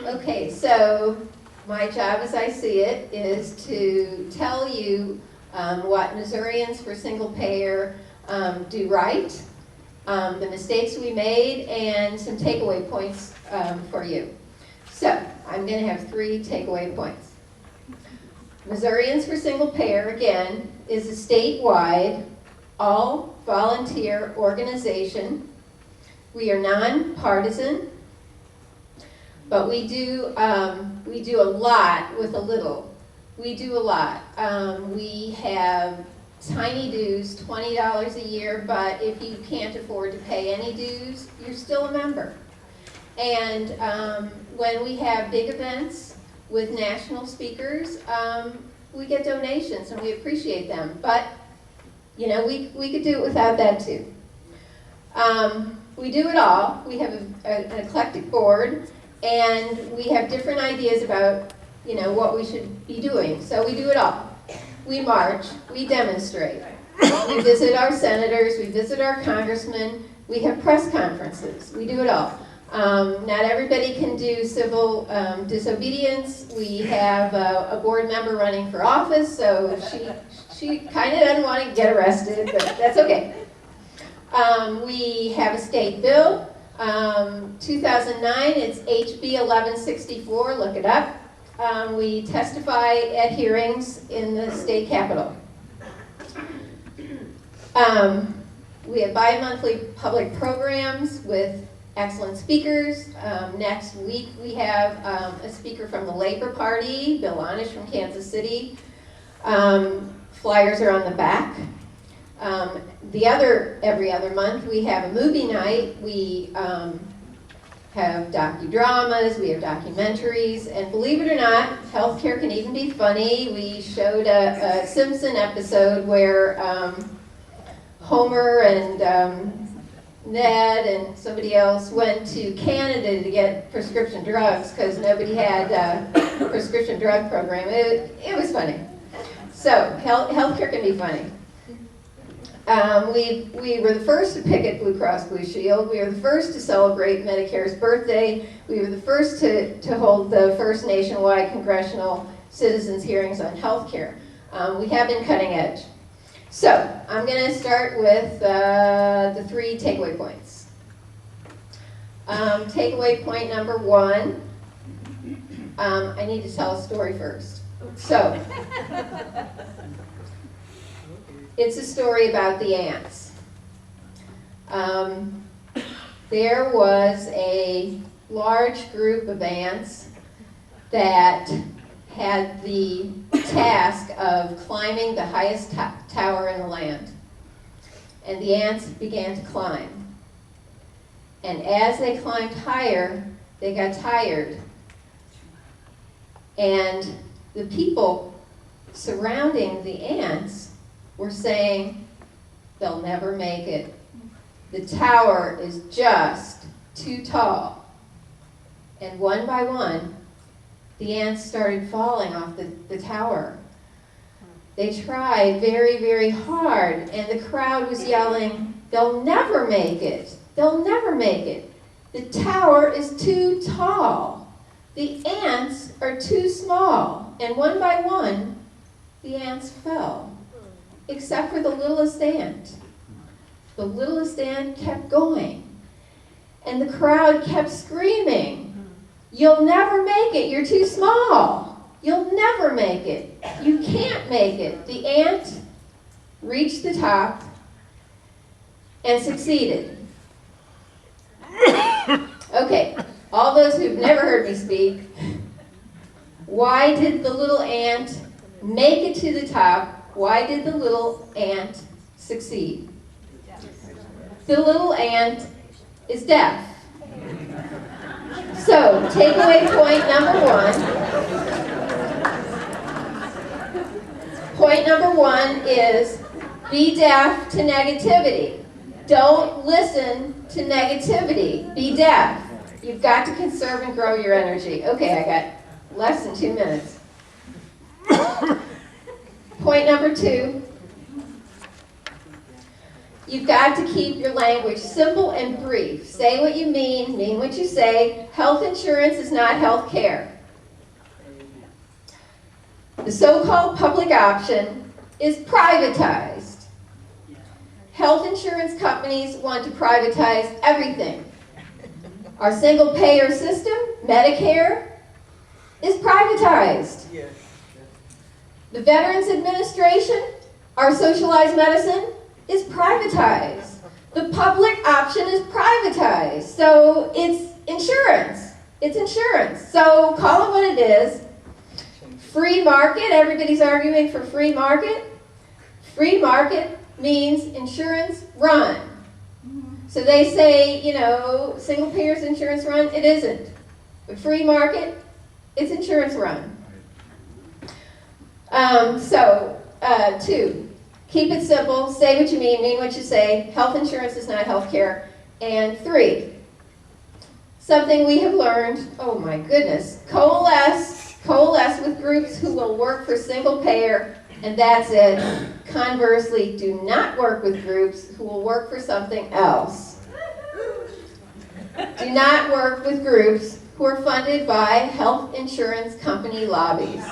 Okay, so my job as I see it is to tell you what Missourians for single payer do right, the mistakes we made, and some takeaway points for you. So I'm going to have 3 takeaway points. Missourians for single payer, again, is a statewide, all-volunteer organization. We are nonpartisan, but we do a lot with a little. We do a lot. We have tiny dues, $20 a year, but if you can't afford to pay any dues, you're still a member. And when we have big events with national speakers, we get donations and we appreciate them. But, you know, we could do it without that too. We do it all. We have an eclectic board, and we have different ideas about, you know, what we should be doing. So we do it all. We march, we demonstrate, we visit our senators, we visit our congressmen, we have press conferences, we do it all. Not everybody can do civil disobedience. We have a board member running for office, so she kind of doesn't want to get arrested, but that's okay. We have a state bill, 2009, it's HB 1164, look it up. We testify at hearings in the state capitol. We have bi-monthly public programs with excellent speakers. Next week we have a speaker from the Labor Party, Bill Anish from Kansas City. Flyers are on the back. Every other month we have a movie night. We have docudramas, we have documentaries, and believe it or not, healthcare can even be funny. We showed a Simpson episode where Homer and Ned and somebody else went to Canada to get prescription drugs because nobody had a prescription drug program. It was funny. So healthcare can be funny. We were the first to picket Blue Cross Blue Shield. We were the first to celebrate Medicare's birthday. We were the first to hold the first nationwide congressional citizens hearings on health care. We have been cutting edge. So I'm going to start with the 3 takeaway points. Takeaway point number 1, I need to tell a story first. So it's a story about the ants. There was a large group of ants that had the task of climbing the highest tower in the land. And the ants began to climb. And as they climbed higher, they got tired. And the people surrounding the ants were saying, they'll never make it. The tower is just too tall. And one by one, the ants started falling off the tower. They tried very, very hard, and the crowd was yelling, they'll never make it. They'll never make it. The tower is too tall. The ants are too small. And one by one, the ants fell. Except for the littlest ant. The littlest ant kept going. And the crowd kept screaming, you'll never make it, you're too small. You'll never make it. You can't make it. The ant reached the top and succeeded. Okay, all those who've never heard me speak, why did the little ant make it to the top? Why did the little ant succeed? The little ant is deaf. So, takeaway point number 1. Point number 1 is be deaf to negativity. Don't listen to negativity. Be deaf. You've got to conserve and grow your energy. Okay, I got less than 2 minutes. Point number 2, you've got to keep your language simple and brief. Say what you mean what you say. Health insurance is not health care. The so-called public option is privatized. Health insurance companies want to privatize everything. Our single-payer system, Medicare, is privatized. The Veterans Administration, our socialized medicine, is privatized. The public option is privatized. So it's insurance. It's insurance. So call it what it is. Free market, everybody's arguing for free market. Free market means insurance run. So they say, you know, single payers insurance run, it isn't. But free market, it's insurance run. 2, keep it simple, say what you mean what you say. Health insurance is not health care. And 3, something we have learned, oh my goodness, coalesce with groups who will work for single payer, and that's it. Conversely, do not work with groups who will work for something else. Do not work with groups who are funded by health insurance company lobbies.